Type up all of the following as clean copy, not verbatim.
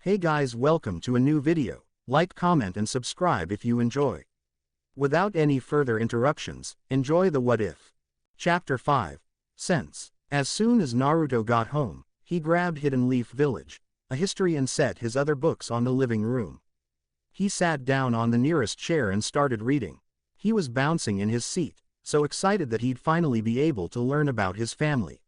Hey guys, welcome to a new video. Like, comment and subscribe if you enjoy. Without any further interruptions, enjoy the What If. Chapter 5. Sense. As soon as Naruto got home, he grabbed Hidden Leaf Village, a history, and set his other books on the living room. He sat down on the nearest chair and started reading. He was bouncing in his seat, so excited that he'd finally be able to learn about his family.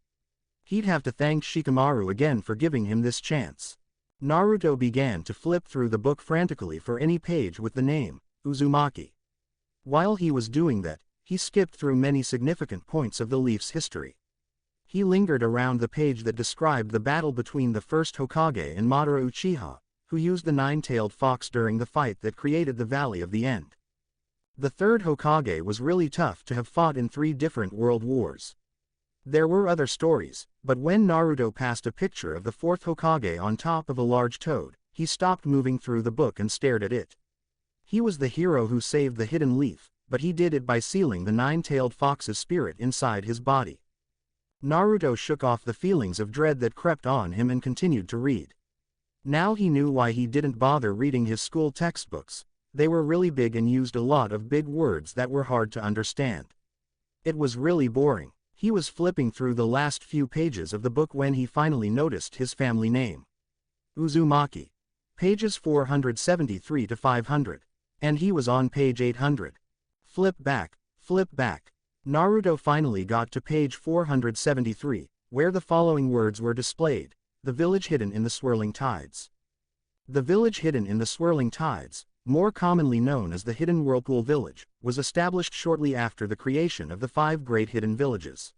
He'd have to thank Shikamaru again for giving him this chance. Naruto began to flip through the book frantically for any page with the name, Uzumaki. While he was doing that, he skipped through many significant points of the leaf's history. He lingered around the page that described the battle between the first Hokage and Madara Uchiha, who used the nine-tailed fox during the fight that created the Valley of the End. The third Hokage was really tough to have fought in 3 different world wars. There were other stories, but when Naruto passed a picture of the 4th Hokage on top of a large toad, he stopped moving through the book and stared at it. He was the hero who saved the hidden leaf, but he did it by sealing the nine-tailed fox's spirit inside his body. Naruto shook off the feelings of dread that crept on him and continued to read. Now he knew why he didn't bother reading his school textbooks. They were really big and used a lot of big words that were hard to understand. It was really boring. He was flipping through the last few pages of the book when he finally noticed his family name. Uzumaki. Pages 473 to 500. And he was on page 800. Flip back, flip back. Naruto finally got to page 473, where the following words were displayed: the village hidden in the swirling tides. The village hidden in the swirling tides, more commonly known as the Hidden Whirlpool Village, was established shortly after the creation of the 5 great hidden villages.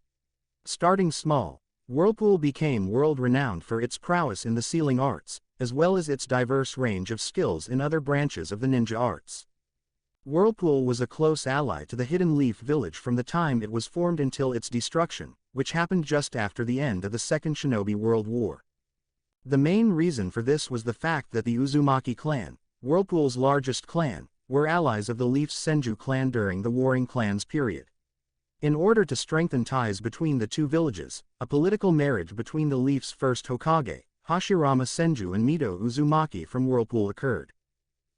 Starting small, Whirlpool became world-renowned for its prowess in the sealing arts, as well as its diverse range of skills in other branches of the ninja arts. Whirlpool was a close ally to the Hidden Leaf Village from the time it was formed until its destruction, which happened just after the end of the Second Shinobi World War. The main reason for this was the fact that the Uzumaki clan, Whirlpool's largest clan, were allies of the Leaf's Senju clan during the Warring Clans period. In order to strengthen ties between the 2 villages, a political marriage between the Leaf's first Hokage, Hashirama Senju, and Mito Uzumaki from Whirlpool occurred.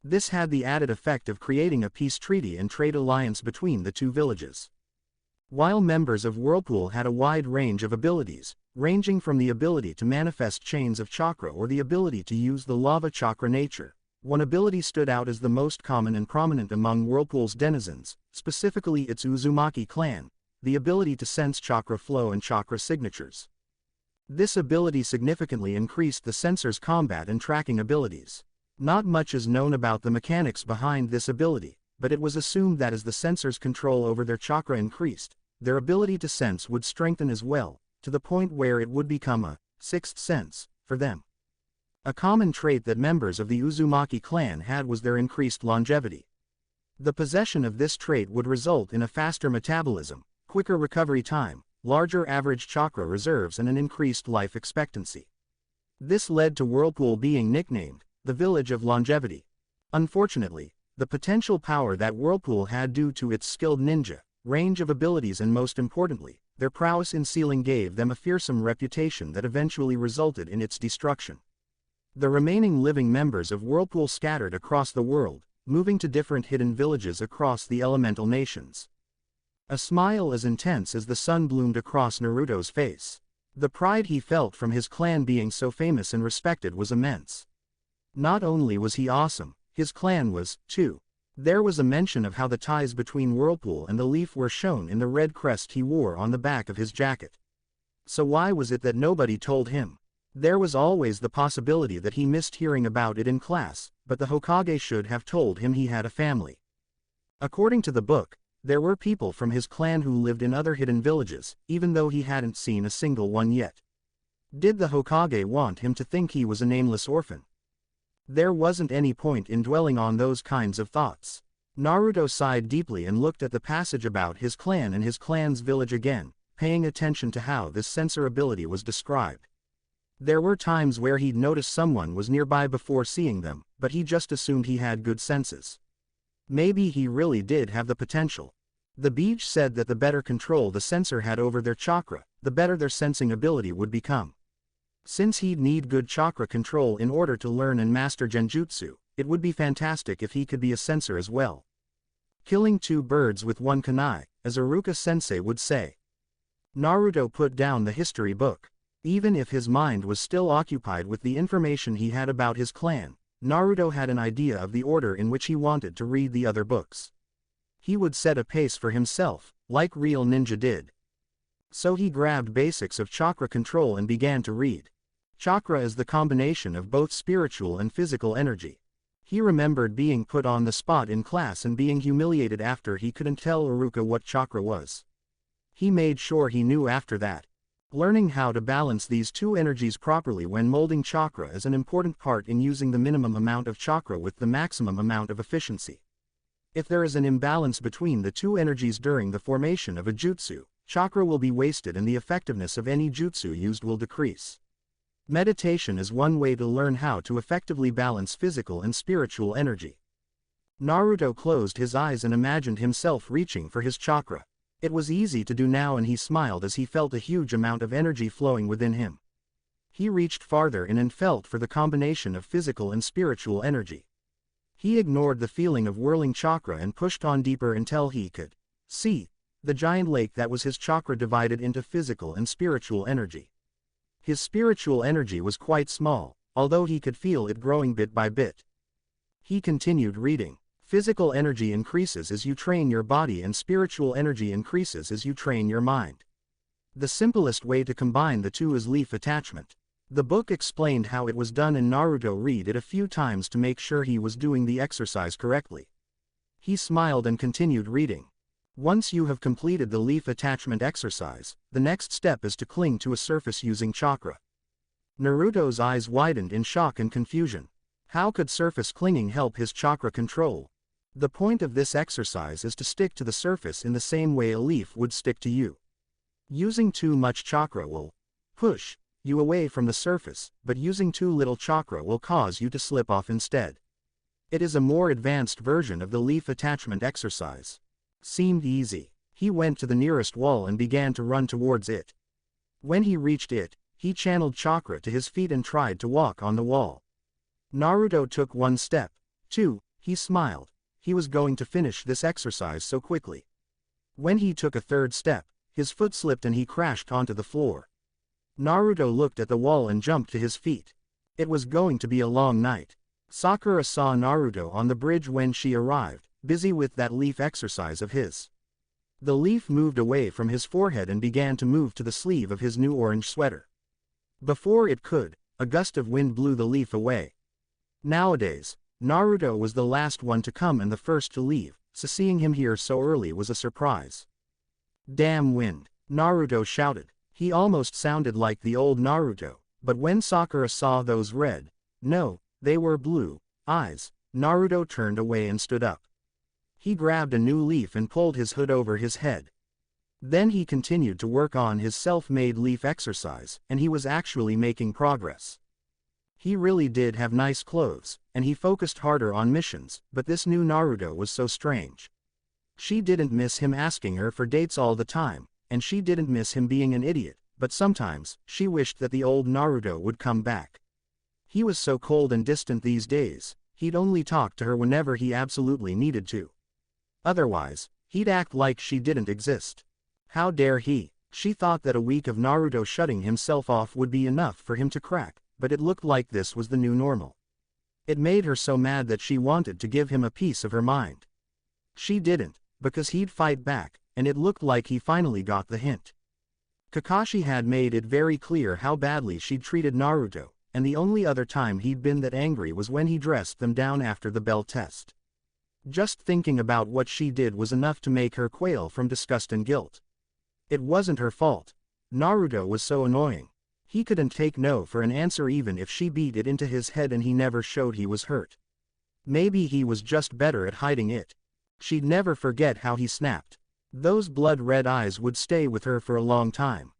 This had the added effect of creating a peace treaty and trade alliance between the 2 villages. While members of Whirlpool had a wide range of abilities, ranging from the ability to manifest chains of chakra or the ability to use the lava chakra nature, one ability stood out as the most common and prominent among Whirlpool's denizens, specifically its Uzumaki clan: the ability to sense chakra flow and chakra signatures. This ability significantly increased the sensor's combat and tracking abilities. Not much is known about the mechanics behind this ability, but it was assumed that as the sensor's control over their chakra increased, their ability to sense would strengthen as well, to the point where it would become a 6th sense for them. A common trait that members of the Uzumaki clan had was their increased longevity. The possession of this trait would result in a faster metabolism, quicker recovery time, larger average chakra reserves, and an increased life expectancy. This led to Whirlpool being nicknamed the Village of Longevity. Unfortunately, the potential power that Whirlpool had due to its skilled ninja range of abilities and, most importantly, their prowess in sealing gave them a fearsome reputation that eventually resulted in its destruction. The remaining living members of Whirlpool scattered across the world, moving to different hidden villages across the elemental nations. A smile as intense as the sun bloomed across Naruto's face. The pride he felt from his clan being so famous and respected was immense. Not only was he awesome, his clan was, too. There was a mention of how the ties between Whirlpool and the Leaf were shown in the red crest he wore on the back of his jacket. So why was it that nobody told him? There was always the possibility that he missed hearing about it in class, but the Hokage should have told him he had a family. According to the book, there were people from his clan who lived in other hidden villages, even though he hadn't seen a single one yet. Did the Hokage want him to think he was a nameless orphan? There wasn't any point in dwelling on those kinds of thoughts. Naruto sighed deeply and looked at the passage about his clan and his clan's village again, paying attention to how this sensor ability was described. There were times where he'd notice someone was nearby before seeing them, but he just assumed he had good senses. Maybe he really did have the potential. The beach said that the better control the sensor had over their chakra, the better their sensing ability would become. Since he'd need good chakra control in order to learn and master genjutsu, it would be fantastic if he could be a sensor as well. Killing two birds with one kunai, as Iruka-sensei would say. Naruto put down the history book. Even if his mind was still occupied with the information he had about his clan, Naruto had an idea of the order in which he wanted to read the other books. He would set a pace for himself, like real ninja did. So he grabbed basics of chakra control and began to read. Chakra is the combination of both spiritual and physical energy. He remembered being put on the spot in class and being humiliated after he couldn't tell Iruka what chakra was. He made sure he knew after that. Learning how to balance these two energies properly when molding chakra is an important part in using the minimum amount of chakra with the maximum amount of efficiency. If there is an imbalance between the two energies during the formation of a jutsu, chakra will be wasted and the effectiveness of any jutsu used will decrease. Meditation is one way to learn how to effectively balance physical and spiritual energy. Naruto closed his eyes and imagined himself reaching for his chakra. It was easy to do now and he smiled as he felt a huge amount of energy flowing within him. He reached farther in and felt for the combination of physical and spiritual energy. He ignored the feeling of whirling chakra and pushed on deeper until he could see the giant lake that was his chakra divided into physical and spiritual energy. His spiritual energy was quite small, although he could feel it growing bit by bit. He continued reading. Physical energy increases as you train your body and spiritual energy increases as you train your mind. The simplest way to combine the two is leaf attachment. The book explained how it was done and Naruto read it a few times to make sure he was doing the exercise correctly. He smiled and continued reading. Once you have completed the leaf attachment exercise, the next step is to cling to a surface using chakra. Naruto's eyes widened in shock and confusion. How could surface clinging help his chakra control? The point of this exercise is to stick to the surface in the same way a leaf would stick to you. Using too much chakra will push you away from the surface, but using too little chakra will cause you to slip off instead. It is a more advanced version of the leaf attachment exercise. Seemed easy. He went to the nearest wall and began to run towards it. When he reached it, he channeled chakra to his feet and tried to walk on the wall. Naruto took one step. 2, he smiled. He was going to finish this exercise so quickly. When he took a third step, his foot slipped and he crashed onto the floor. Naruto looked at the wall and jumped to his feet. It was going to be a long night. Sakura saw Naruto on the bridge when she arrived, busy with that leaf exercise of his. The leaf moved away from his forehead and began to move to the sleeve of his new orange sweater. Before it could, a gust of wind blew the leaf away. Nowadays, Naruto was the last one to come and the first to leave, so seeing him here so early was a surprise. Damn wind, Naruto shouted. He almost sounded like the old Naruto, but when Sakura saw those red, no, they were blue, eyes, Naruto turned away and stood up. He grabbed a new leaf and pulled his hood over his head. Then he continued to work on his self-made leaf exercise, and he was actually making progress. He really did have nice clothes, and he focused harder on missions, but this new Naruto was so strange. She didn't miss him asking her for dates all the time, and she didn't miss him being an idiot, but sometimes, she wished that the old Naruto would come back. He was so cold and distant these days, he'd only talk to her whenever he absolutely needed to. Otherwise, he'd act like she didn't exist. How dare he? She thought that a week of Naruto shutting himself off would be enough for him to crack, but it looked like this was the new normal. It made her so mad that she wanted to give him a piece of her mind. She didn't, because he'd fight back, and it looked like he finally got the hint. Kakashi had made it very clear how badly she'd treated Naruto, and the only other time he'd been that angry was when he dressed them down after the bell test. Just thinking about what she did was enough to make her quail from disgust and guilt. It wasn't her fault. Naruto was so annoying. He couldn't take no for an answer even if she beat it into his head and he never showed he was hurt. Maybe he was just better at hiding it. She'd never forget how he snapped. Those blood-red eyes would stay with her for a long time.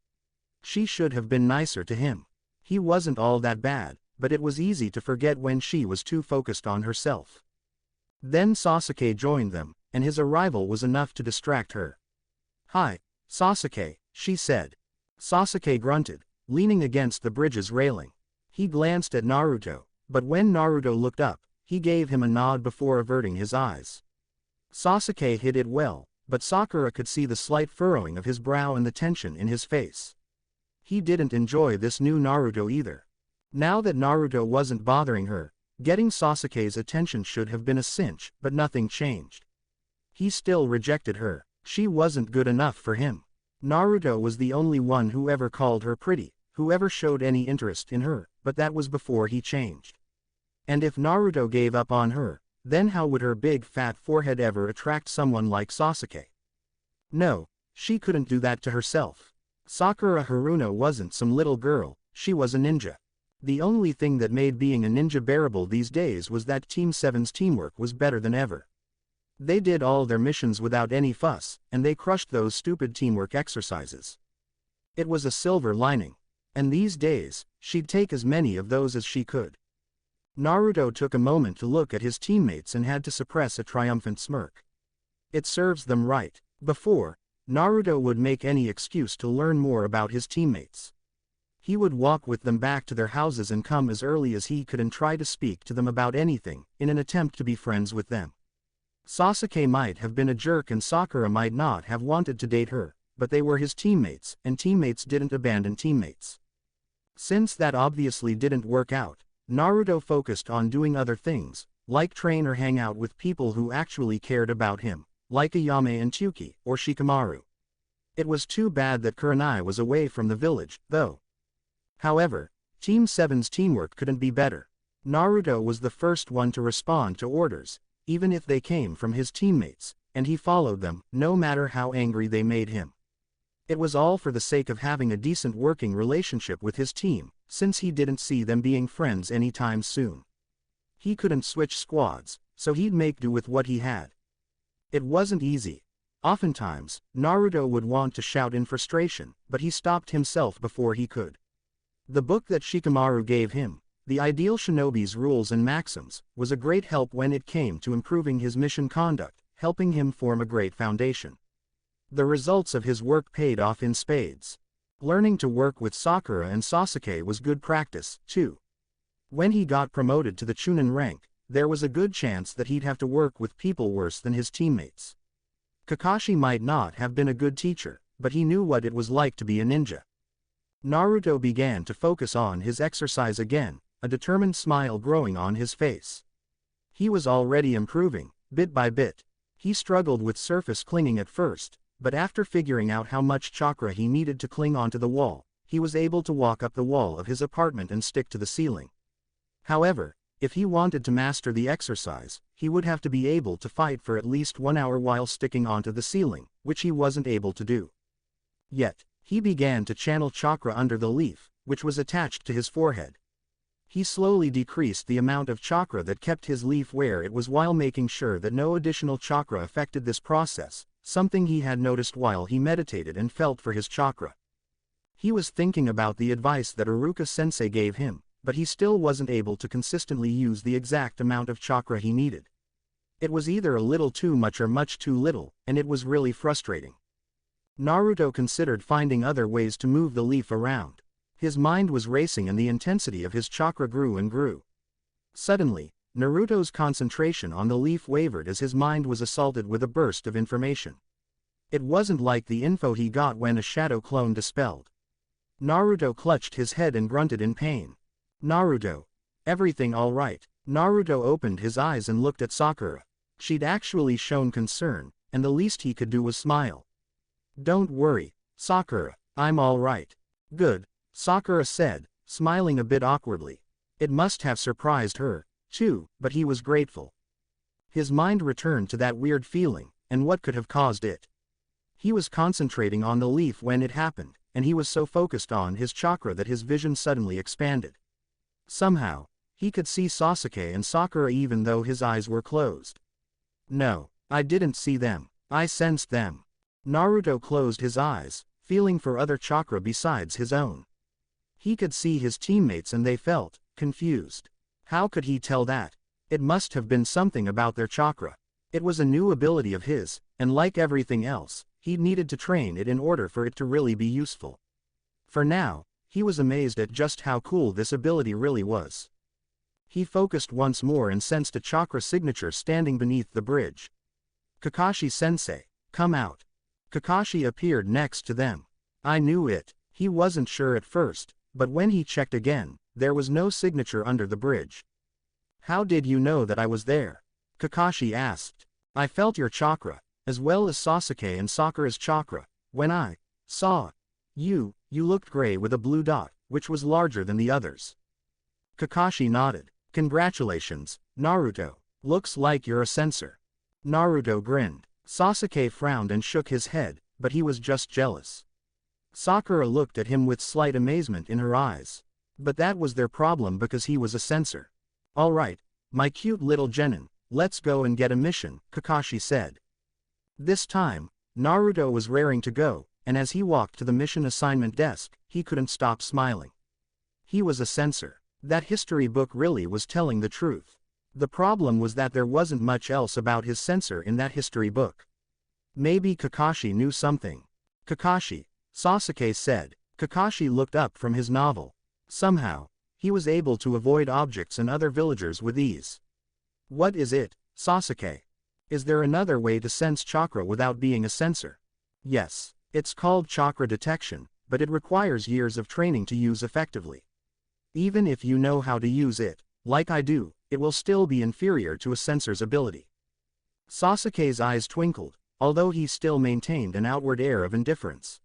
She should have been nicer to him. He wasn't all that bad, but it was easy to forget when she was too focused on herself. Then Sasuke joined them, and his arrival was enough to distract her. "Hi, Sasuke," she said. Sasuke grunted. leaning against the bridge's railing. He glanced at Naruto, but when Naruto looked up, he gave him a nod before averting his eyes. Sasuke hid it well, but Sakura could see the slight furrowing of his brow and the tension in his face. He didn't enjoy this new Naruto either. Now that Naruto wasn't bothering her, getting Sasuke's attention should have been a cinch, but nothing changed. He still rejected her. She wasn't good enough for him. Naruto was the only one who ever called her pretty, who ever showed any interest in her, but that was before he changed. And if Naruto gave up on her, then how would her big fat forehead ever attract someone like Sasuke? No, she couldn't do that to herself. Sakura Haruno wasn't some little girl, she was a ninja. The only thing that made being a ninja bearable these days was that Team 7's teamwork was better than ever. They did all their missions without any fuss, and they crushed those stupid teamwork exercises. It was a silver lining. And these days, she'd take as many of those as she could. Naruto took a moment to look at his teammates and had to suppress a triumphant smirk. It serves them right. Before, Naruto would make any excuse to learn more about his teammates. He would walk with them back to their houses and come as early as he could and try to speak to them about anything, in an attempt to be friends with them. Sasuke might have been a jerk and Sakura might not have wanted to date her, but they were his teammates, and teammates didn't abandon teammates. Since that obviously didn't work out, Naruto focused on doing other things, like train or hang out with people who actually cared about him, like Ayame and Tsuki, or Shikamaru. It was too bad that Kurenai was away from the village, though. However, Team 7's teamwork couldn't be better. Naruto was the first one to respond to orders, even if they came from his teammates, and he followed them, no matter how angry they made him. It was all for the sake of having a decent working relationship with his team, since he didn't see them being friends anytime soon. He couldn't switch squads, so he'd make do with what he had. It wasn't easy. Oftentimes, Naruto would want to shout in frustration, but he stopped himself before he could. The book that Shikamaru gave him, The Ideal Shinobi's Rules and Maxims, was a great help when it came to improving his mission conduct, helping him form a great foundation. The results of his work paid off in spades. Learning to work with Sakura and Sasuke was good practice, too. When he got promoted to the Chunin rank, there was a good chance that he'd have to work with people worse than his teammates. Kakashi might not have been a good teacher, but he knew what it was like to be a ninja. Naruto began to focus on his exercise again, a determined smile growing on his face. He was already improving, bit by bit. He struggled with surface clinging at first, but after figuring out how much chakra he needed to cling onto the wall, he was able to walk up the wall of his apartment and stick to the ceiling. However, if he wanted to master the exercise, he would have to be able to fight for at least 1 hour while sticking onto the ceiling, which he wasn't able to do. Yet, he began to channel chakra under the leaf, which was attached to his forehead. He slowly decreased the amount of chakra that kept his leaf where it was while making sure that no additional chakra affected this process, something he had noticed while he meditated and felt for his chakra. He was thinking about the advice that Iruka-sensei gave him, but he still wasn't able to consistently use the exact amount of chakra he needed. It was either a little too much or much too little, and it was really frustrating. Naruto considered finding other ways to move the leaf around. His mind was racing and the intensity of his chakra grew and grew. Suddenly, Naruto's concentration on the leaf wavered as his mind was assaulted with a burst of information. It wasn't like the info he got when a shadow clone dispelled. Naruto clutched his head and grunted in pain. Naruto. Everything all right? Naruto opened his eyes and looked at Sakura. She'd actually shown concern, and the least he could do was smile. Don't worry, Sakura, I'm all right. Good, Sakura said, smiling a bit awkwardly. It must have surprised her, too, but he was grateful. His mind returned to that weird feeling, and what could have caused it. He was concentrating on the leaf when it happened, and he was so focused on his chakra that his vision suddenly expanded. Somehow, he could see Sasuke and Sakura even though his eyes were closed. No, I didn't see them, I sensed them. Naruto closed his eyes, feeling for other chakra besides his own. He could see his teammates and they felt confused. How could he tell that? It must have been something about their chakra. It was a new ability of his, and like everything else, he needed to train it in order for it to really be useful. For now, He was amazed at just how cool this ability really was. He focused once more and sensed a chakra signature standing beneath the bridge. Kakashi-sensei, come out. Kakashi appeared next to them. I knew it. He wasn't sure at first, but when he checked again, there was no signature under the bridge. How did you know that I was there? Kakashi asked. I felt your chakra, as well as Sasuke and Sakura's chakra. When I saw you looked gray with a blue dot, which was larger than the others. Kakashi nodded. Congratulations, Naruto. Looks like you're a censor. Naruto grinned. Sasuke frowned and shook his head, but he was just jealous. Sakura looked at him with slight amazement in her eyes. But that was their problem because he was a censor. Alright, my cute little genin, let's go and get a mission, Kakashi said. This time, Naruto was raring to go, and as he walked to the mission assignment desk, he couldn't stop smiling. He was a censor. That history book really was telling the truth. The problem was that there wasn't much else about his censor in that history book. Maybe Kakashi knew something. Kakashi, Sasuke said. Kakashi looked up from his novel. Somehow, he was able to avoid objects and other villagers with ease. What is it, Sasuke? Is there another way to sense chakra without being a censor? Yes, it's called chakra detection, but it requires years of training to use effectively. Even if you know how to use it, like I do, it will still be inferior to a censor's ability. Sasuke's eyes twinkled, although he still maintained an outward air of indifference.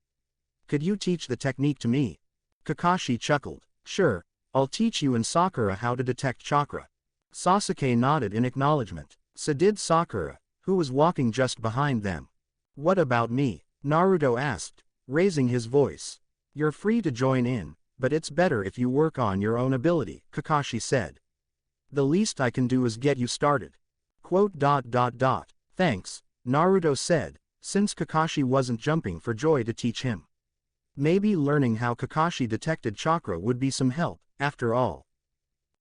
Could you teach the technique to me? Kakashi chuckled. Sure, I'll teach you and Sakura how to detect chakra. Sasuke nodded in acknowledgement. So did Sakura, who was walking just behind them. What about me? Naruto asked, raising his voice. You're free to join in, but it's better if you work on your own ability, Kakashi said. The least I can do is get you started. Thanks, Naruto said, since Kakashi wasn't jumping for joy to teach him. Maybe learning how Kakashi detected chakra would be some help, after all.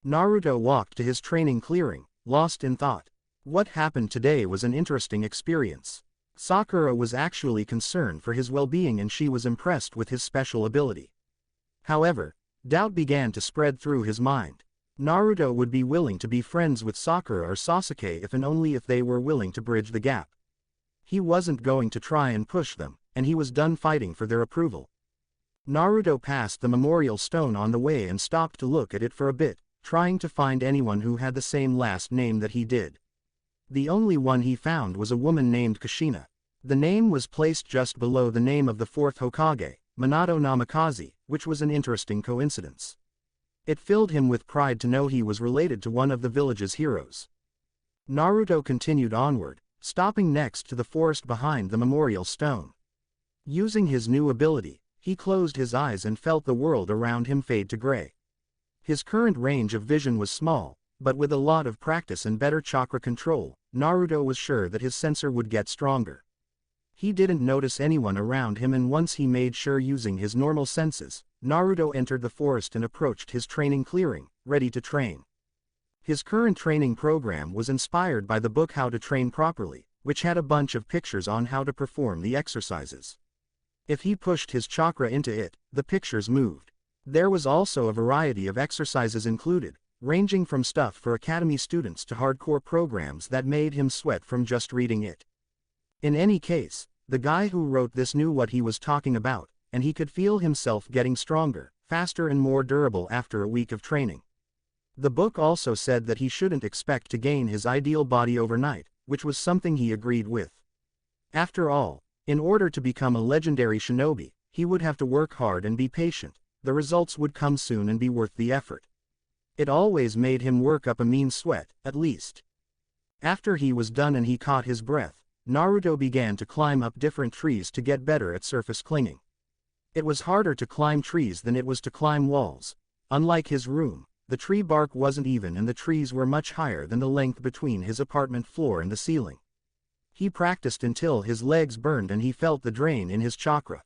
Naruto walked to his training clearing, lost in thought. What happened today was an interesting experience. Sakura was actually concerned for his well-being and she was impressed with his special ability. However, doubt began to spread through his mind. Naruto would be willing to be friends with Sakura or Sasuke if and only if they were willing to bridge the gap. He wasn't going to try and push them, and he was done fighting for their approval. Naruto passed the memorial stone on the way and stopped to look at it for a bit, trying to find anyone who had the same last name that he did. The only one he found was a woman named Kushina. The name was placed just below the name of the fourth Hokage, Minato Namikaze, which was an interesting coincidence. It filled him with pride to know he was related to one of the village's heroes. Naruto continued onward, stopping next to the forest behind the memorial stone. Using his new ability, he closed his eyes and felt the world around him fade to gray. His current range of vision was small, but with a lot of practice and better chakra control, Naruto was sure that his sensor would get stronger. He didn't notice anyone around him, and once he made sure using his normal senses, Naruto entered the forest and approached his training clearing, ready to train. His current training program was inspired by the book How to Train Properly, which had a bunch of pictures on how to perform the exercises. If he pushed his chakra into it, the pictures moved. There was also a variety of exercises included, ranging from stuff for academy students to hardcore programs that made him sweat from just reading it. In any case, the guy who wrote this knew what he was talking about, and he could feel himself getting stronger, faster and more durable after a week of training. The book also said that he shouldn't expect to gain his ideal body overnight, which was something he agreed with. After all, in order to become a legendary shinobi, he would have to work hard and be patient. The results would come soon and be worth the effort. It always made him work up a mean sweat, at least. After he was done and he caught his breath, Naruto began to climb up different trees to get better at surface clinging. It was harder to climb trees than it was to climb walls. Unlike his room, the tree bark wasn't even and the trees were much higher than the length between his apartment floor and the ceiling. He practiced until his legs burned and he felt the drain in his chakra.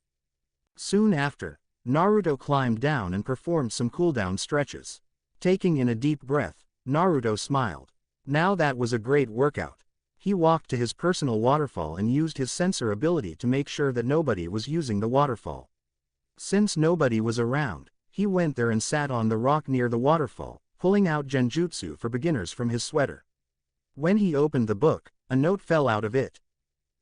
Soon after, Naruto climbed down and performed some cooldown stretches. Taking in a deep breath, Naruto smiled. Now that was a great workout. He walked to his personal waterfall and used his sensor ability to make sure that nobody was using the waterfall. Since nobody was around, He went there and sat on the rock near the waterfall, pulling out genjutsu for beginners from his sweater. When he opened the book, a note fell out of it.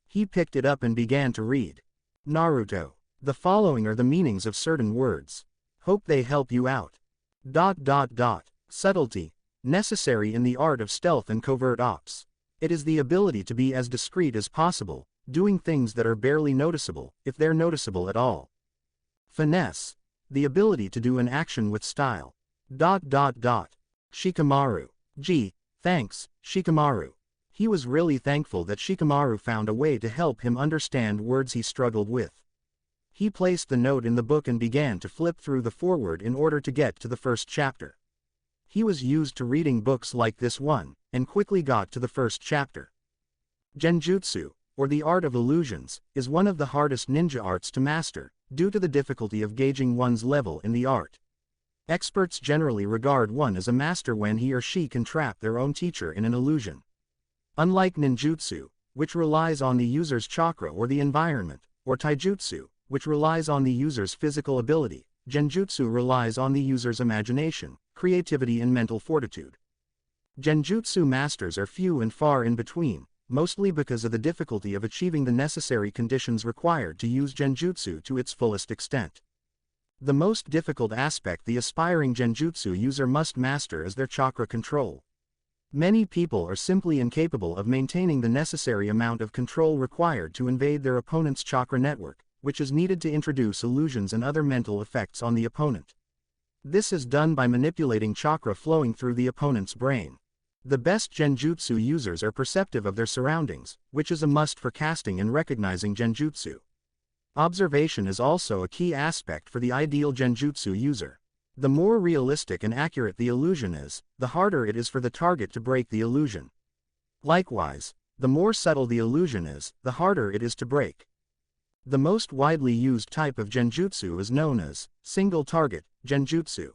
He picked it up and began to read. Naruto. The following are the meanings of certain words. Hope they help you out. ... Subtlety. Necessary in the art of stealth and covert ops. It is the ability to be as discreet as possible, doing things that are barely noticeable, if they're noticeable at all. Finesse. The ability to do an action with style. ... Shikamaru. Gee, thanks, Shikamaru. He was really thankful that Shikamaru found a way to help him understand words he struggled with. He placed the note in the book and began to flip through the foreword in order to get to the first chapter. He was used to reading books like this one, and quickly got to the first chapter. Genjutsu, or the art of illusions, is one of the hardest ninja arts to master, due to the difficulty of gauging one's level in the art. Experts generally regard one as a master when he or she can trap their own teacher in an illusion. Unlike ninjutsu, which relies on the user's chakra or the environment, or taijutsu, which relies on the user's physical ability, genjutsu relies on the user's imagination, creativity and mental fortitude. Genjutsu masters are few and far in between, mostly because of the difficulty of achieving the necessary conditions required to use genjutsu to its fullest extent. The most difficult aspect the aspiring genjutsu user must master is their chakra control. Many people are simply incapable of maintaining the necessary amount of control required to invade their opponent's chakra network, which is needed to introduce illusions and other mental effects on the opponent. This is done by manipulating chakra flowing through the opponent's brain. The best genjutsu users are perceptive of their surroundings, which is a must for casting and recognizing genjutsu. Observation is also a key aspect for the ideal genjutsu user. The more realistic and accurate the illusion is, the harder it is for the target to break the illusion. Likewise, the more subtle the illusion is, the harder it is to break. The most widely used type of genjutsu is known as single-target genjutsu.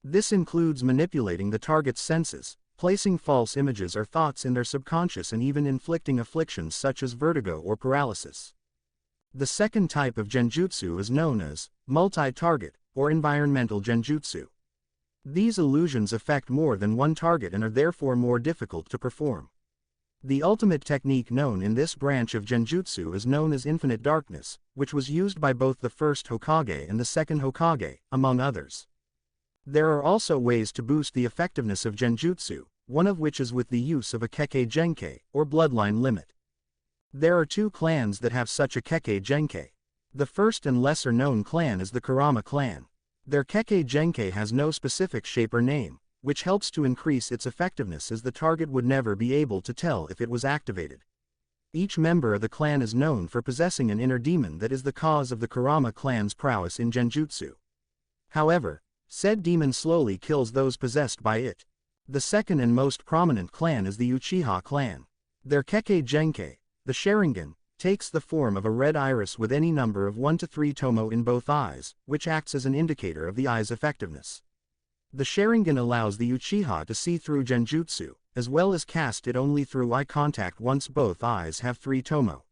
This includes manipulating the target's senses, placing false images or thoughts in their subconscious and even inflicting afflictions such as vertigo or paralysis. The second type of genjutsu is known as multi-target or environmental genjutsu. These illusions affect more than one target and are therefore more difficult to perform. The ultimate technique known in this branch of genjutsu is known as infinite darkness, which was used by both the first Hokage and the second Hokage, among others. There are also ways to boost the effectiveness of genjutsu, one of which is with the use of a Kekkei Genkei, or bloodline limit. There are two clans that have such a Kekkei Genkei. The first and lesser-known clan is the Kurama clan. Their Kekkei Genkei has no specific shape or name, which helps to increase its effectiveness as the target would never be able to tell if it was activated. Each member of the clan is known for possessing an inner demon that is the cause of the Kurama clan's prowess in genjutsu. However, said demon slowly kills those possessed by it. The second and most prominent clan is the Uchiha clan. Their Kekkei Genkei, the Sharingan, takes the form of a red iris with any number of 1 to 3 tomo in both eyes, which acts as an indicator of the eye's effectiveness. The Sharingan allows the Uchiha to see through genjutsu, as well as cast it only through eye contact once both eyes have 3 tomo.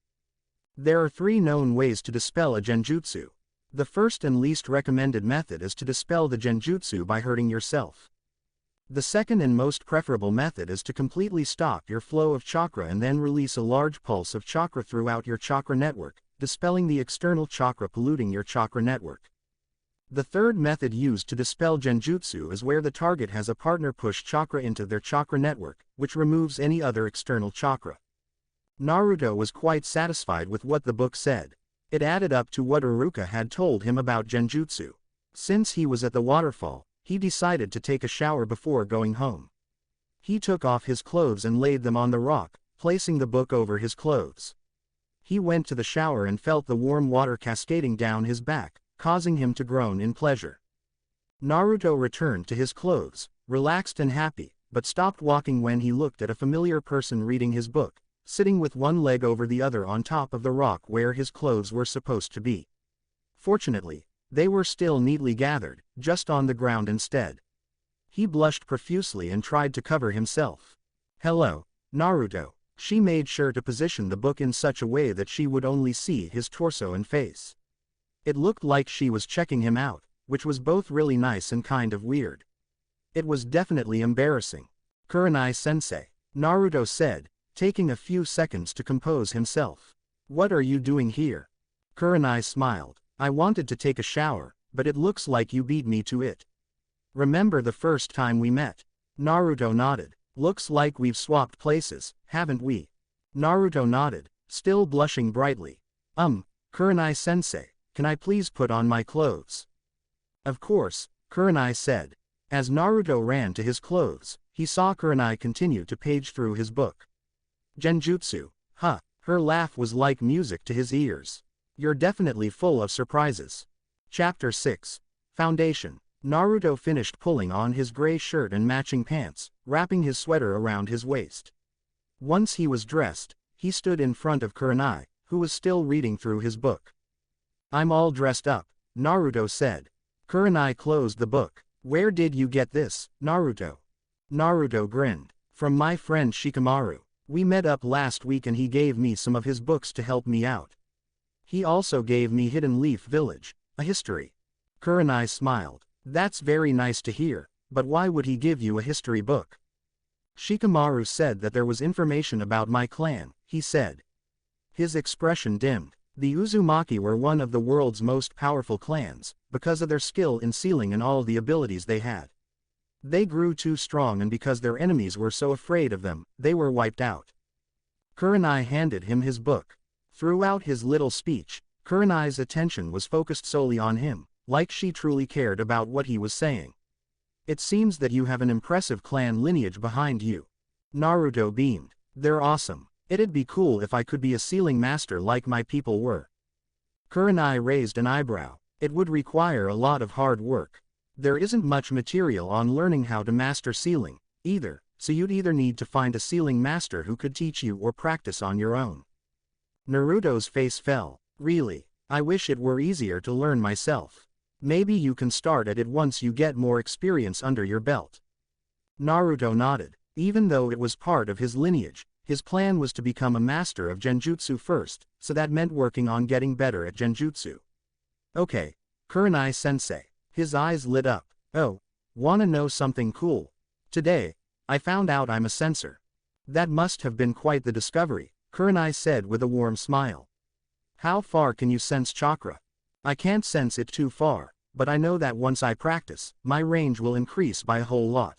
There are 3 known ways to dispel a genjutsu. The first and least recommended method is to dispel the genjutsu by hurting yourself. The second and most preferable method is to completely stop your flow of chakra and then release a large pulse of chakra throughout your chakra network, dispelling the external chakra polluting your chakra network. The third method used to dispel genjutsu is where the target has a partner push chakra into their chakra network, which removes any other external chakra. Naruto was quite satisfied with what the book said. It added up to what Iruka had told him about genjutsu. Since he was at the waterfall, he decided to take a shower before going home. He took off his clothes and laid them on the rock, placing the book over his clothes. He went to the shower and felt the warm water cascading down his back, causing him to groan in pleasure. Naruto returned to his clothes, relaxed and happy, but stopped walking when he looked at a familiar person reading his book, sitting with one leg over the other on top of the rock where his clothes were supposed to be. Fortunately, they were still neatly gathered, just on the ground instead. He blushed profusely and tried to cover himself. "Hello, Naruto." She made sure to position the book in such a way that she would only see his torso and face. It looked like she was checking him out, which was both really nice and kind of weird. It was definitely embarrassing. Kurenai-sensei, Naruto said, taking a few seconds to compose himself. What are you doing here? Kurenai smiled. I wanted to take a shower, but it looks like you beat me to it. Remember the first time we met? Naruto nodded. Looks like we've swapped places, haven't we? Naruto nodded, still blushing brightly. Kurenai-sensei, can I please put on my clothes? Of course, Kurenai said. As Naruto ran to his clothes, he saw Kurenai continue to page through his book. Genjutsu, huh, her laugh was like music to his ears. You're definitely full of surprises. Chapter 6. Foundation. Naruto finished pulling on his gray shirt and matching pants, wrapping his sweater around his waist. Once he was dressed, he stood in front of Kurenai, who was still reading through his book. I'm all dressed up, Naruto said. Kurenai closed the book. Where did you get this, Naruto? Naruto grinned. From my friend Shikamaru. We met up last week and he gave me some of his books to help me out. He also gave me Hidden Leaf Village, a history. Kurenai smiled. That's very nice to hear, but why would he give you a history book? Shikamaru said that there was information about my clan, he said. His expression dimmed. The Uzumaki were one of the world's most powerful clans, because of their skill in sealing and all the abilities they had. They grew too strong, and because their enemies were so afraid of them, they were wiped out. Kurenai handed him his book. Throughout his little speech, Kurenai's attention was focused solely on him, like she truly cared about what he was saying. It seems that you have an impressive clan lineage behind you. Naruto beamed. They're awesome. It'd be cool if I could be a sealing master like my people were. Kurenai raised an eyebrow. It would require a lot of hard work. There isn't much material on learning how to master sealing, either, so you'd either need to find a sealing master who could teach you or practice on your own. Naruto's face fell. Really, I wish it were easier to learn myself. Maybe you can start at it once you get more experience under your belt. Naruto nodded. Even though it was part of his lineage, his plan was to become a master of genjutsu first, so that meant working on getting better at genjutsu. Okay, Kurenai-sensei. His eyes lit up. Oh, wanna know something cool? Today, I found out I'm a sensor. That must have been quite the discovery, Kurenai said with a warm smile. How far can you sense chakra? I can't sense it too far, but I know that once I practice, my range will increase by a whole lot.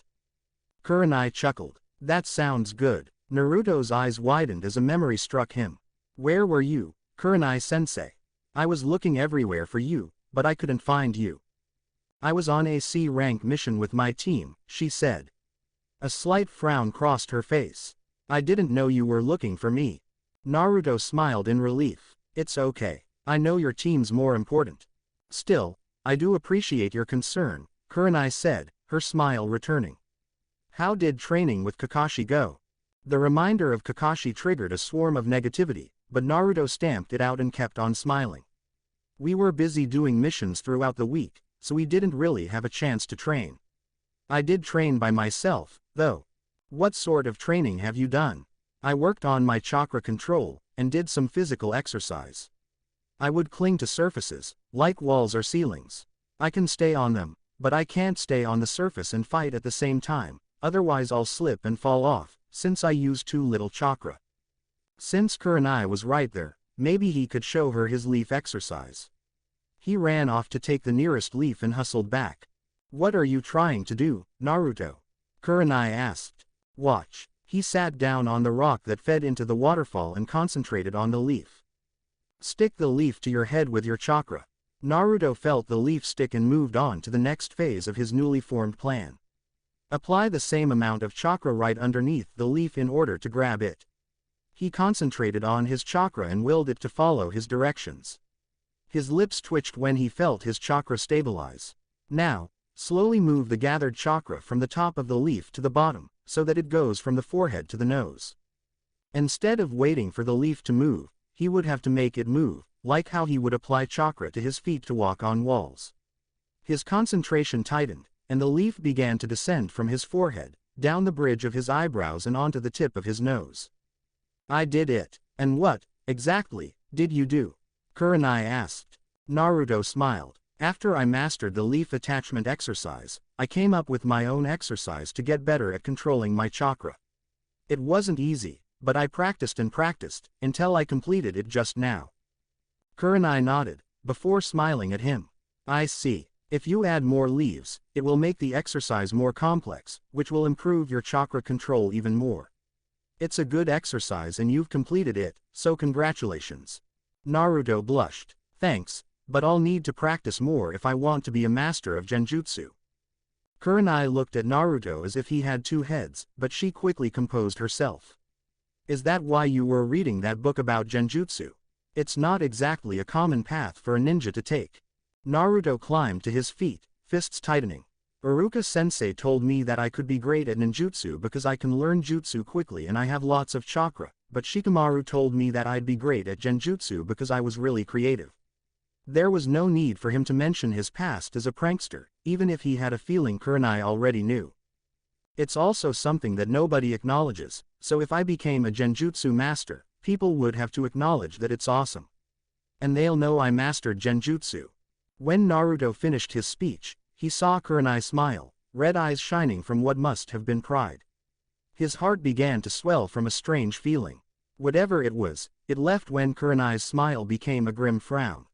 Kurenai chuckled. That sounds good. Naruto's eyes widened as a memory struck him. Where were you, Kurenai-sensei? I was looking everywhere for you, but I couldn't find you. I was on a C-rank mission with my team, she said. A slight frown crossed her face. I didn't know you were looking for me. Naruto smiled in relief. It's okay. I know your team's more important. Still, I do appreciate your concern, Kurenai said, her smile returning. How did training with Kakashi go? The reminder of Kakashi triggered a swarm of negativity, but Naruto stamped it out and kept on smiling. We were busy doing missions throughout the week, so we didn't really have a chance to train. I did train by myself, though. What sort of training have you done? I worked on my chakra control, and did some physical exercise. I would cling to surfaces, like walls or ceilings. I can stay on them, but I can't stay on the surface and fight at the same time, otherwise I'll slip and fall off, since I use too little chakra. Since Kurenai was right there, maybe he could show her his leaf exercise. He ran off to take the nearest leaf and hustled back. What are you trying to do, Naruto? Kurenai asked. Watch. He sat down on the rock that fed into the waterfall and concentrated on the leaf. Stick the leaf to your head with your chakra. Naruto felt the leaf stick and moved on to the next phase of his newly formed plan. Apply the same amount of chakra right underneath the leaf in order to grab it. He concentrated on his chakra and willed it to follow his directions. His lips twitched when he felt his chakra stabilize. Now, slowly move the gathered chakra from the top of the leaf to the bottom, so that it goes from the forehead to the nose. Instead of waiting for the leaf to move, he would have to make it move, like how he would apply chakra to his feet to walk on walls. His concentration tightened, and the leaf began to descend from his forehead, down the bridge of his eyebrows and onto the tip of his nose. I did it. And what, exactly, did you do? Kurenai asked. Naruto smiled. After I mastered the leaf attachment exercise, I came up with my own exercise to get better at controlling my chakra. It wasn't easy, but I practiced and practiced, until I completed it just now. Kurenai nodded, before smiling at him. I see. If you add more leaves, it will make the exercise more complex, which will improve your chakra control even more. It's a good exercise and you've completed it, so congratulations. Naruto blushed. Thanks, but I'll need to practice more if I want to be a master of genjutsu. Kurenai looked at Naruto as if he had two heads, but she quickly composed herself. Is that why you were reading that book about genjutsu? It's not exactly a common path for a ninja to take. Naruto climbed to his feet, fists tightening. Iruka-sensei told me that I could be great at ninjutsu because I can learn jutsu quickly and I have lots of chakra, but Shikamaru told me that I'd be great at genjutsu because I was really creative. There was no need for him to mention his past as a prankster, even if he had a feeling Kurenai already knew. It's also something that nobody acknowledges, so if I became a genjutsu master, people would have to acknowledge that it's awesome. And they'll know I mastered genjutsu. When Naruto finished his speech, he saw Kurenai smile, red eyes shining from what must have been pride. His heart began to swell from a strange feeling. Whatever it was, it left when Kurenai's smile became a grim frown.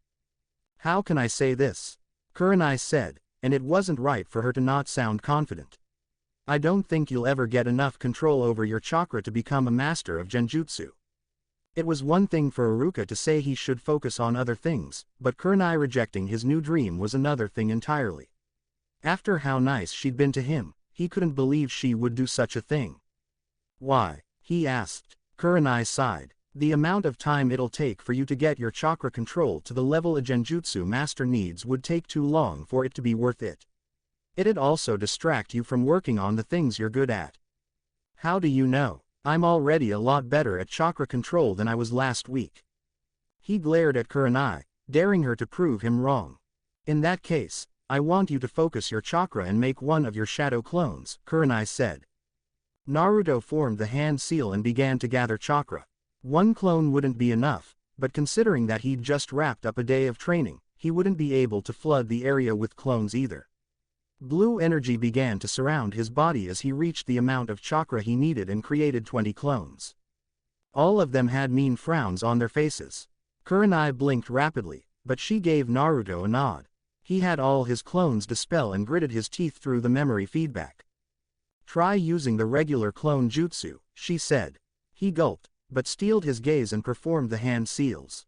How can I say this? Kurenai said, and it wasn't right for her to not sound confident. I don't think you'll ever get enough control over your chakra to become a master of genjutsu. It was one thing for Iruka to say he should focus on other things, but Kurenai rejecting his new dream was another thing entirely. After how nice she'd been to him, he couldn't believe she would do such a thing. Why? He asked. Kurenai sighed. The amount of time it'll take for you to get your chakra control to the level a genjutsu master needs would take too long for it to be worth it. It'd also distract you from working on the things you're good at. How do you know? I'm already a lot better at chakra control than I was last week. He glared at Kurenai, daring her to prove him wrong. In that case, I want you to focus your chakra and make one of your shadow clones, Kurenai said. Naruto formed the hand seal and began to gather chakra. One clone wouldn't be enough, but considering that he'd just wrapped up a day of training, he wouldn't be able to flood the area with clones either. Blue energy began to surround his body as he reached the amount of chakra he needed and created 20 clones. All of them had mean frowns on their faces. Kurenai blinked rapidly, but she gave Naruto a nod. He had all his clones dispel and gritted his teeth through the memory feedback. Try using the regular clone jutsu, she said. He gulped, but steeled his gaze and performed the hand seals.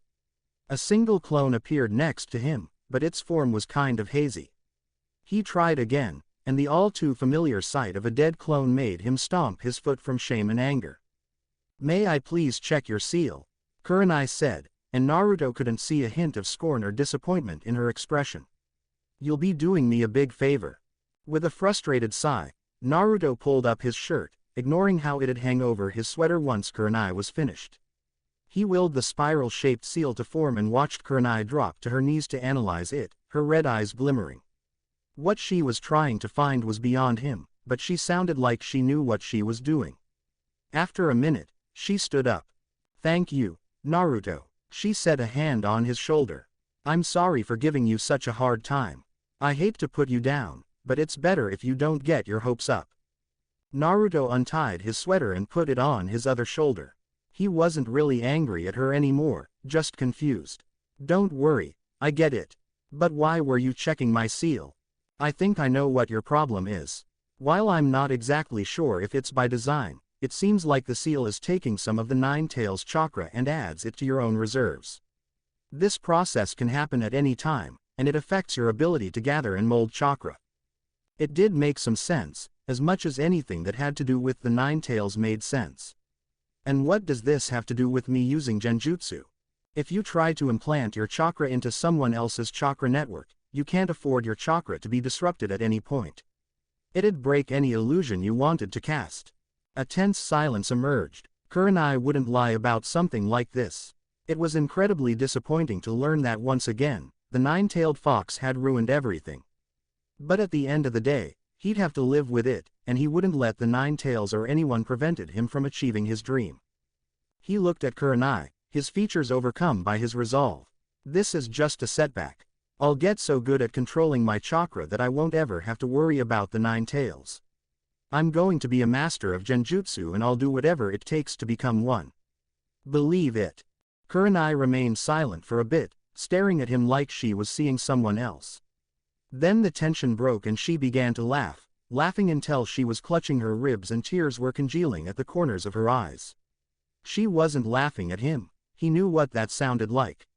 A single clone appeared next to him, but its form was kind of hazy. He tried again, and the all too familiar sight of a dead clone made him stomp his foot from shame and anger. May I please check your seal? Kurenai said, and Naruto couldn't see a hint of scorn or disappointment in her expression. You'll be doing me a big favor. With a frustrated sigh, Naruto pulled up his shirt, ignoring how it'd hang over his sweater once Kurenai was finished. He willed the spiral-shaped seal to form and watched Kurenai drop to her knees to analyze it, her red eyes glimmering. What she was trying to find was beyond him, but she sounded like she knew what she was doing. After a minute, she stood up. Thank you, Naruto, she set a hand on his shoulder. I'm sorry for giving you such a hard time. I hate to put you down, but it's better if you don't get your hopes up. Naruto untied his sweater and put it on his other shoulder. He wasn't really angry at her anymore, just confused. Don't worry, I get it. But why were you checking my seal? I think I know what your problem is. While I'm not exactly sure if it's by design, it seems like the seal is taking some of the Nine Tails chakra and adds it to your own reserves. This process can happen at any time, and it affects your ability to gather and mold chakra. It did make some sense, as much as anything that had to do with the Nine Tails made sense. And what does this have to do with me using genjutsu? If you try to implant your chakra into someone else's chakra network, you can't afford your chakra to be disrupted at any point. It'd break any illusion you wanted to cast. A tense silence emerged. Kurenai wouldn't lie about something like this. It was incredibly disappointing to learn that once again, the nine-tailed fox had ruined everything. But at the end of the day, he'd have to live with it, and he wouldn't let the Nine Tails or anyone prevented him from achieving his dream. He looked at Kurenai, his features overcome by his resolve. This is just a setback. I'll get so good at controlling my chakra that I won't ever have to worry about the 9 tails. I'm going to be a master of genjutsu and I'll do whatever it takes to become one. Believe it. Kurenai remained silent for a bit, staring at him like she was seeing someone else. Then the tension broke and she began to laugh, laughing until she was clutching her ribs and tears were congealing at the corners of her eyes. She wasn't laughing at him. He knew what that sounded like.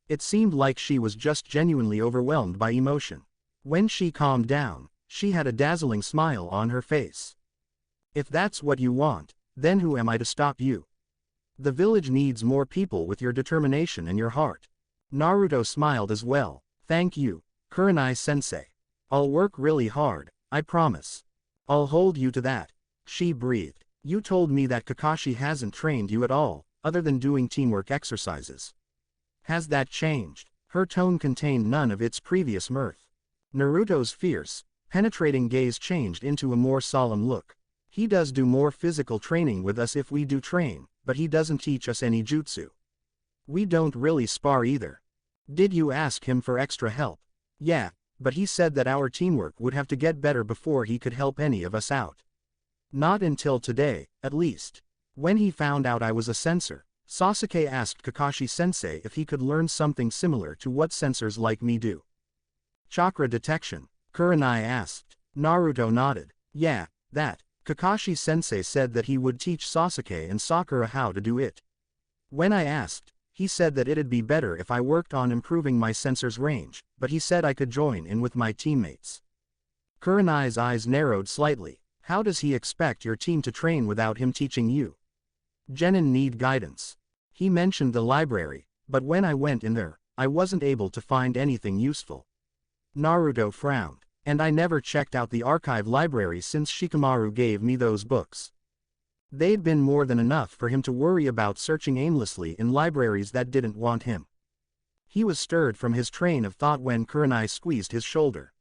It seemed like she was just genuinely overwhelmed by emotion. When she calmed down, she had a dazzling smile on her face. If that's what you want, then who am I to stop you? The village needs more people with your determination and your heart. Naruto smiled as well. Thank you, Kurenai-sensei. I'll work really hard, I promise. I'll hold you to that. She breathed. You told me that Kakashi hasn't trained you at all, other than doing teamwork exercises. Has that changed? Her tone contained none of its previous mirth. Naruto's fierce, penetrating gaze changed into a more solemn look. He does do more physical training with us if we do train, but he doesn't teach us any jutsu. We don't really spar either. Did you ask him for extra help? Yeah, but he said that our teamwork would have to get better before he could help any of us out. Not until today, at least. When he found out I was a censor, Sasuke asked Kakashi-sensei if he could learn something similar to what censors like me do. Chakra detection, Kurenai asked. Naruto nodded. Yeah, that. Kakashi-sensei said that he would teach Sasuke and Sakura how to do it. When I asked, he said that it'd be better if I worked on improving my sensor's range, but he said I could join in with my teammates. Kurenai's eyes narrowed slightly. How does he expect your team to train without him teaching you? Genin need guidance. He mentioned the library, but when I went in there, I wasn't able to find anything useful. Naruto frowned. And I never checked out the archive library since Shikamaru gave me those books. They'd been more than enough for him to worry about searching aimlessly in libraries that didn't want him. He was stirred from his train of thought when Kurenai squeezed his shoulder.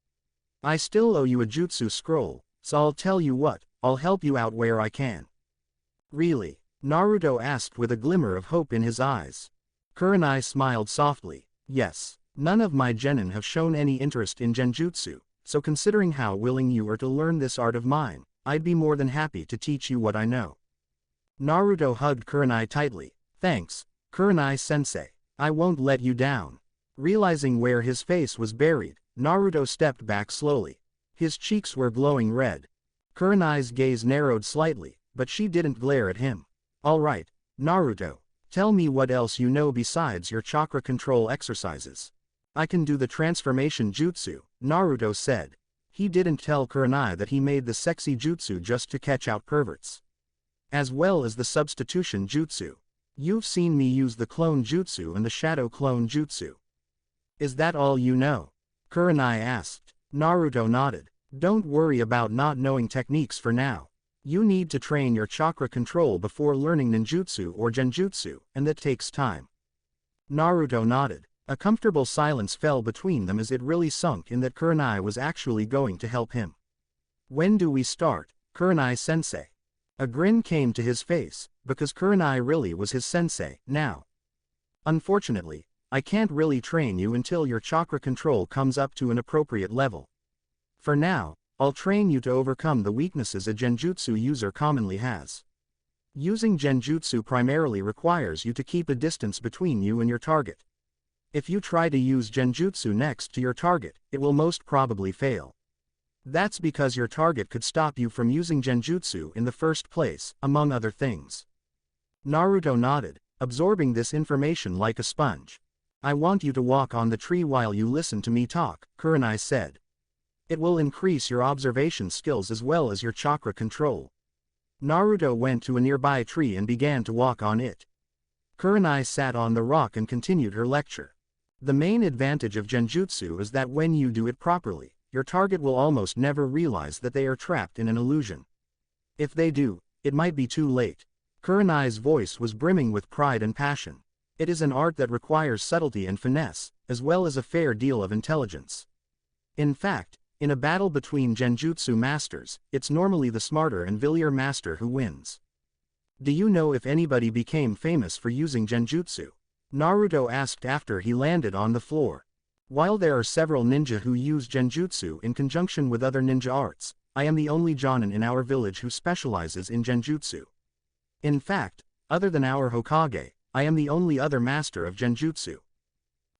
I still owe you a jutsu scroll, so I'll tell you what, I'll help you out where I can. Really? Naruto asked with a glimmer of hope in his eyes. Kurenai smiled softly. Yes, none of my genin have shown any interest in genjutsu, so considering how willing you are to learn this art of mine, I'd be more than happy to teach you what I know. Naruto hugged Kurenai tightly. Thanks, Kurenai-sensei. I won't let you down. Realizing where his face was buried, Naruto stepped back slowly. His cheeks were glowing red. Kurenai's gaze narrowed slightly, but she didn't glare at him. All right, Naruto, tell me what else you know besides your chakra control exercises. I can do the transformation jutsu, Naruto said. He didn't tell Kurenai that he made the sexy jutsu just to catch out perverts. As well as the substitution jutsu. You've seen me use the clone jutsu and the shadow clone jutsu. Is that all you know? Kurenai asked. Naruto nodded. Don't worry about not knowing techniques for now. You need to train your chakra control before learning ninjutsu or genjutsu, and that takes time. Naruto nodded. A comfortable silence fell between them as it really sunk in that Kurenai was actually going to help him. When do we start, Kurenai-sensei? A grin came to his face, because Kurenai really was his sensei, now. Unfortunately, I can't really train you until your chakra control comes up to an appropriate level. For now, I'll train you to overcome the weaknesses a genjutsu user commonly has. Using genjutsu primarily requires you to keep a distance between you and your target. If you try to use genjutsu next to your target, it will most probably fail. That's because your target could stop you from using genjutsu in the first place, among other things. Naruto nodded, absorbing this information like a sponge. I want you to walk on the tree while you listen to me talk, Kurenai said. It will increase your observation skills as well as your chakra control. Naruto went to a nearby tree and began to walk on it. Kurenai sat on the rock and continued her lecture. The main advantage of genjutsu is that when you do it properly, your target will almost never realize that they are trapped in an illusion. If they do, it might be too late. Kurenai's voice was brimming with pride and passion. It is an art that requires subtlety and finesse, as well as a fair deal of intelligence. In fact, in a battle between genjutsu masters, it's normally the smarter and wilier master who wins. Do you know if anybody became famous for using genjutsu? Naruto asked after he landed on the floor. While there are several ninja who use genjutsu in conjunction with other ninja arts, I am the only Jonin in our village who specializes in genjutsu. In fact, other than our Hokage, I am the only other master of genjutsu.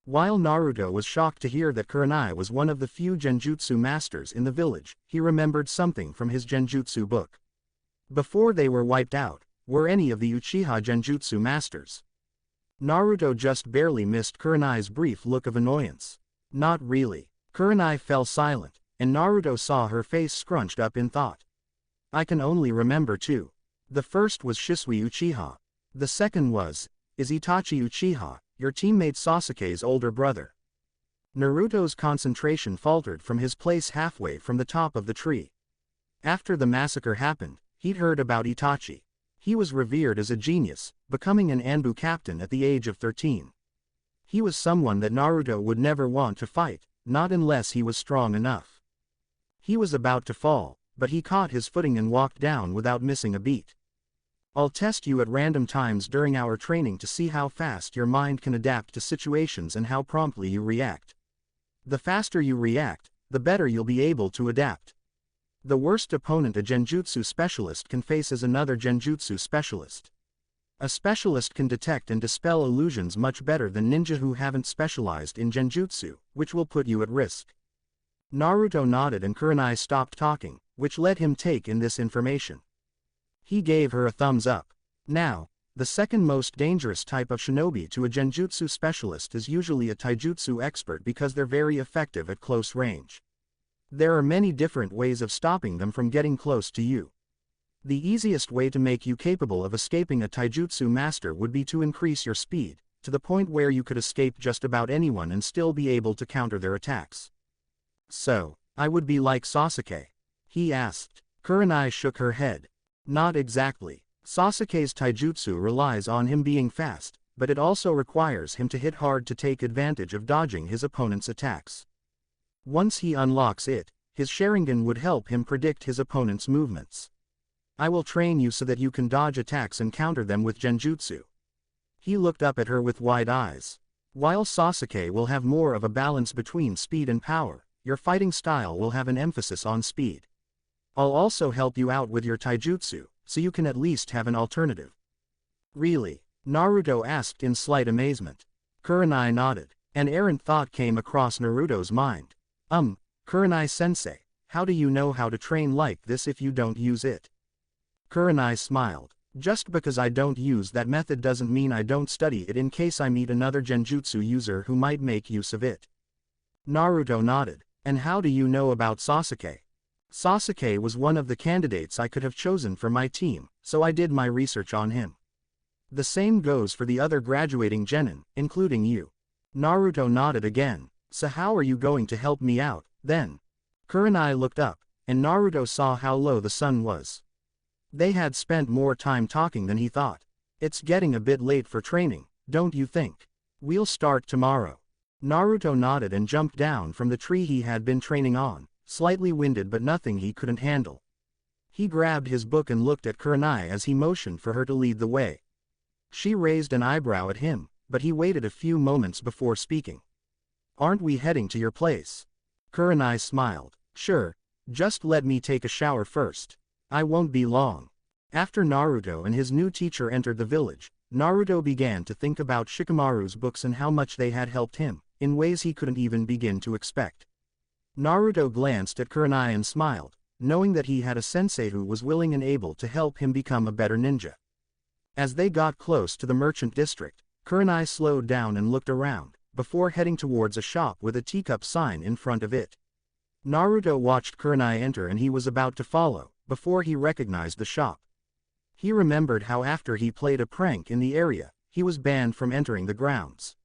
While Naruto was shocked to hear that Kurenai was one of the few genjutsu masters in the village, he remembered something from his genjutsu book. Before they were wiped out, were any of the Uchiha genjutsu masters? Naruto just barely missed Kurenai's brief look of annoyance. Not really. Kurenai fell silent, and Naruto saw her face scrunched up in thought. I can only remember two. The first was Shisui Uchiha. The second is Itachi Uchiha, your teammate Sasuke's older brother. Naruto's concentration faltered from his place halfway from the top of the tree. After the massacre happened, he'd heard about Itachi. He was revered as a genius, becoming an Anbu captain at the age of 13. He was someone that Naruto would never want to fight, not unless he was strong enough. He was about to fall, but he caught his footing and walked down without missing a beat. I'll test you at random times during our training to see how fast your mind can adapt to situations and how promptly you react. The faster you react, the better you'll be able to adapt. The worst opponent a genjutsu specialist can face is another genjutsu specialist. A specialist can detect and dispel illusions much better than ninja who haven't specialized in genjutsu, which will put you at risk. Naruto nodded and Kurenai stopped talking, which let him take in this information. He gave her a thumbs up. Now, the second most dangerous type of shinobi to a genjutsu specialist is usually a taijutsu expert because they're very effective at close range. There are many different ways of stopping them from getting close to you. The easiest way to make you capable of escaping a taijutsu master would be to increase your speed, to the point where you could escape just about anyone and still be able to counter their attacks. So, I would be like Sasuke? He asked. Kurenai shook her head. Not exactly. Sasuke's taijutsu relies on him being fast, but it also requires him to hit hard to take advantage of dodging his opponent's attacks. Once he unlocks it, his Sharingan would help him predict his opponent's movements. I will train you so that you can dodge attacks and counter them with genjutsu. He looked up at her with wide eyes. While Sasuke will have more of a balance between speed and power, your fighting style will have an emphasis on speed. I'll also help you out with your taijutsu, so you can at least have an alternative. Really? Naruto asked in slight amazement. Kurenai nodded. An errant thought came across Naruto's mind. Kurenai-sensei, how do you know how to train like this if you don't use it? Kurenai smiled. Just because I don't use that method doesn't mean I don't study it in case I meet another genjutsu user who might make use of it. Naruto nodded. And how do you know about Sasuke? Sasuke was one of the candidates I could have chosen for my team, so I did my research on him. The same goes for the other graduating genin, including you. Naruto nodded again. So how are you going to help me out, then? Kurenai looked up, and Naruto saw how low the sun was. They had spent more time talking than he thought. It's getting a bit late for training, don't you think? We'll start tomorrow. Naruto nodded and jumped down from the tree he had been training on, slightly winded but nothing he couldn't handle. He grabbed his book and looked at Kurenai as he motioned for her to lead the way. She raised an eyebrow at him, but he waited a few moments before speaking. Aren't we heading to your place? Kurenai smiled. Sure, just let me take a shower first. I won't be long. After Naruto and his new teacher entered the village, Naruto began to think about Shikamaru's books and how much they had helped him, in ways he couldn't even begin to expect. Naruto glanced at Kurenai and smiled, knowing that he had a sensei who was willing and able to help him become a better ninja. As they got close to the merchant district, Kurenai slowed down and looked around, before heading towards a shop with a teacup sign in front of it. Naruto watched Kurenai enter and he was about to follow, before he recognized the shop. He remembered how after he played a prank in the area, he was banned from entering the grounds.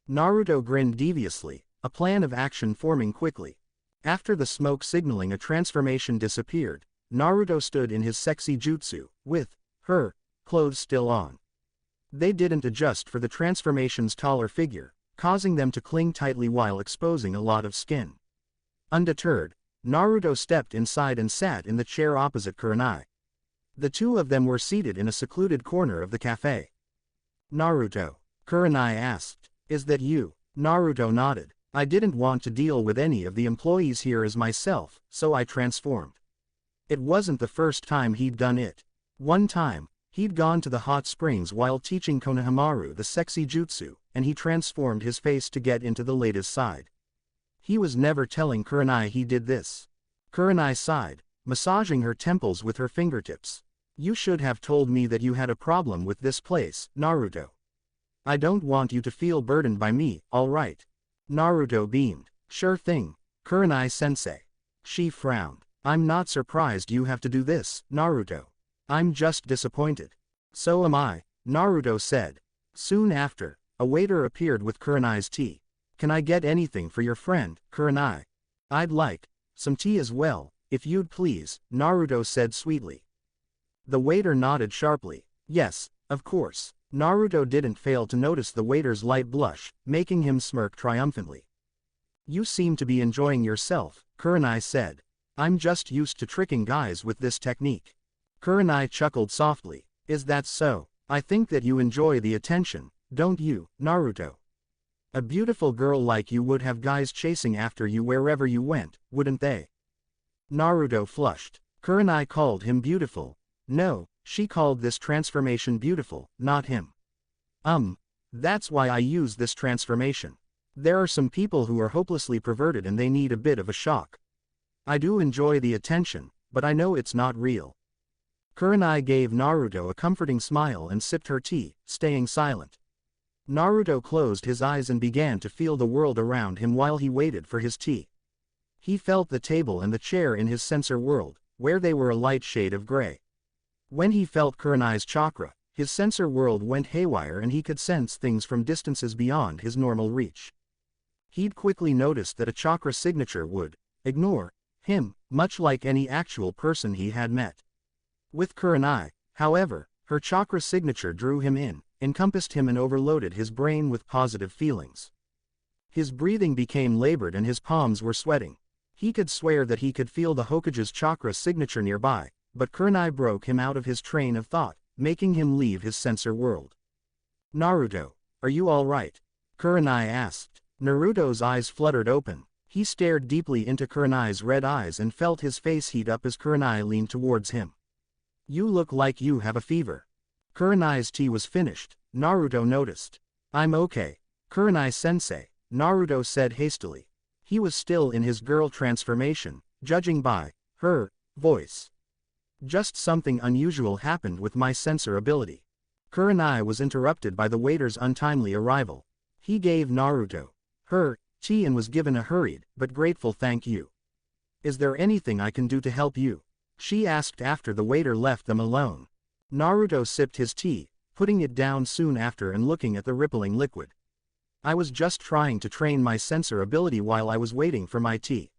Naruto grinned deviously, a plan of action forming quickly. After the smoke signaling a transformation disappeared, Naruto stood in his sexy jutsu, with her clothes still on. They didn't adjust for the transformation's taller figure, causing them to cling tightly while exposing a lot of skin. Undeterred, Naruto stepped inside and sat in the chair opposite Kurenai. The two of them were seated in a secluded corner of the cafe. Naruto, Kurenai asked, is that you? Naruto nodded. I didn't want to deal with any of the employees here as myself, so I transformed. It wasn't the first time he'd done it. One time, he'd gone to the hot springs while teaching Konohamaru the sexy jutsu, and he transformed his face to get into the latest side. He was never telling Kurenai he did this. Kurenai sighed, massaging her temples with her fingertips. You should have told me that you had a problem with this place, Naruto. I don't want you to feel burdened by me, alright? Naruto beamed. Sure thing, Kurenai-sensei. She frowned. I'm not surprised you have to do this, Naruto. I'm just disappointed. So am I, Naruto said. Soon after, a waiter appeared with Kurenai's tea. Can I get anything for your friend, Kurenai? I'd like some tea as well, if you'd please, Naruto said sweetly. The waiter nodded sharply. Yes, of course. Naruto didn't fail to notice the waiter's light blush, making him smirk triumphantly. You seem to be enjoying yourself, Kurenai said. I'm just used to tricking guys with this technique. Kurenai chuckled softly. Is that so? I think that you enjoy the attention, don't you, Naruto? A beautiful girl like you would have guys chasing after you wherever you went, wouldn't they? Naruto flushed. Kurenai called him beautiful. No, she called this transformation beautiful, not him. That's why I use this transformation. There are some people who are hopelessly perverted and they need a bit of a shock. I do enjoy the attention, but I know it's not real. Kurenai gave Naruto a comforting smile and sipped her tea, staying silent. Naruto closed his eyes and began to feel the world around him while he waited for his tea. He felt the table and the chair in his sensor world, where they were a light shade of gray. When he felt Kurenai's chakra, his sensor world went haywire and he could sense things from distances beyond his normal reach. He'd quickly noticed that a chakra signature would ignore him, much like any actual person he had met. With Kurenai, however, her chakra signature drew him in, encompassed him and overloaded his brain with positive feelings. His breathing became labored and his palms were sweating. He could swear that he could feel the Hokage's chakra signature nearby, but Kurenai broke him out of his train of thought, making him leave his sensor world. Naruto, are you all right? Kurenai asked. Naruto's eyes fluttered open. He stared deeply into Kurenai's red eyes and felt his face heat up as Kurenai leaned towards him. You look like you have a fever. Kurenai's tea was finished, Naruto noticed. I'm okay, Kurenai-sensei, Naruto said hastily. He was still in his girl transformation, judging by her voice. Just something unusual happened with my sensor ability. Kurenai was interrupted by the waiter's untimely arrival. He gave Naruto her tea and was given a hurried but grateful thank you. Is there anything I can do to help you? She asked after the waiter left them alone. Naruto sipped his tea, putting it down soon after and looking at the rippling liquid. I was just trying to train my sensor ability while I was waiting for my tea.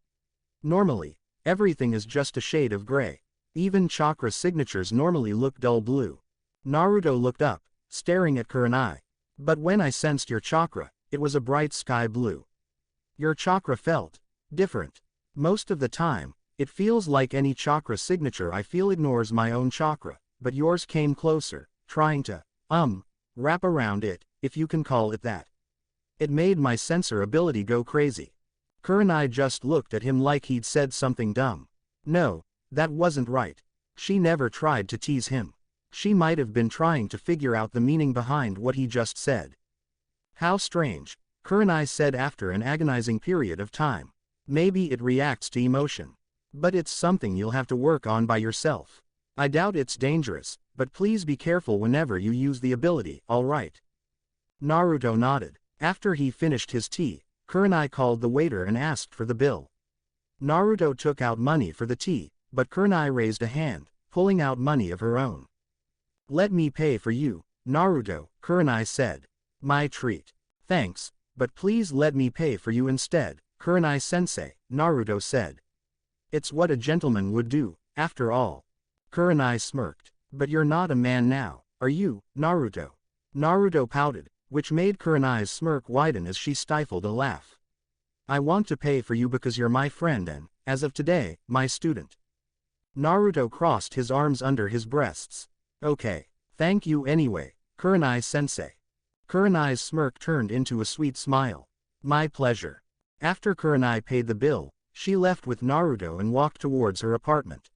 Normally, everything is just a shade of gray. Even chakra signatures normally look dull blue. Naruto looked up, staring at Kurenai. But when I sensed your chakra, it was a bright sky blue. Your chakra felt different. Most of the time, it feels like any chakra signature I feel ignores my own chakra, but yours came closer, trying to, wrap around it, if you can call it that. It made my sensor ability go crazy. Kurenai just looked at him like he'd said something dumb. No, that wasn't right. She never tried to tease him. She might have been trying to figure out the meaning behind what he just said. How strange, Kurenai said after an agonizing period of time. Maybe it reacts to emotion. But it's something you'll have to work on by yourself. I doubt it's dangerous, but please be careful whenever you use the ability, alright? Naruto nodded. After he finished his tea, Kurenai called the waiter and asked for the bill. Naruto took out money for the tea, but Kurenai raised a hand, pulling out money of her own. Let me pay for you, Naruto, Kurenai said. My treat. Thanks, but please let me pay for you instead, Kurenai-sensei, Naruto said. It's what a gentleman would do, after all. Kurenai smirked. But you're not a man now, are you, Naruto? Naruto pouted, which made Kurenai's smirk widen as she stifled a laugh. I want to pay for you because you're my friend and, as of today, my student. Naruto crossed his arms under his breasts. Okay, thank you anyway, Kurenai-sensei. Kurenai's smirk turned into a sweet smile. My pleasure. After Kurenai paid the bill, she left with Naruto and walked towards her apartment.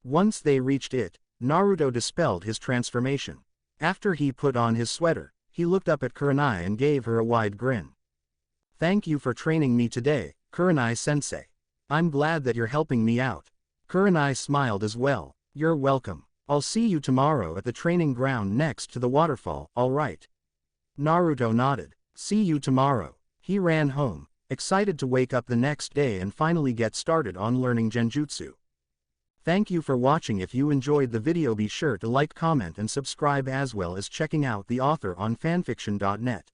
Once they reached it, Naruto dispelled his transformation. After he put on his sweater, he looked up at Kurenai and gave her a wide grin. "Thank you for training me today, Kurenai-sensei. I'm glad that you're helping me out." Kurenai smiled as well. "You're welcome. I'll see you tomorrow at the training ground next to the waterfall, alright?" Naruto nodded. "See you tomorrow." He ran home, excited to wake up the next day and finally get started on learning genjutsu. Thank you for watching. If you enjoyed the video, be sure to like, comment and subscribe, as well as checking out the author on fanfiction.net.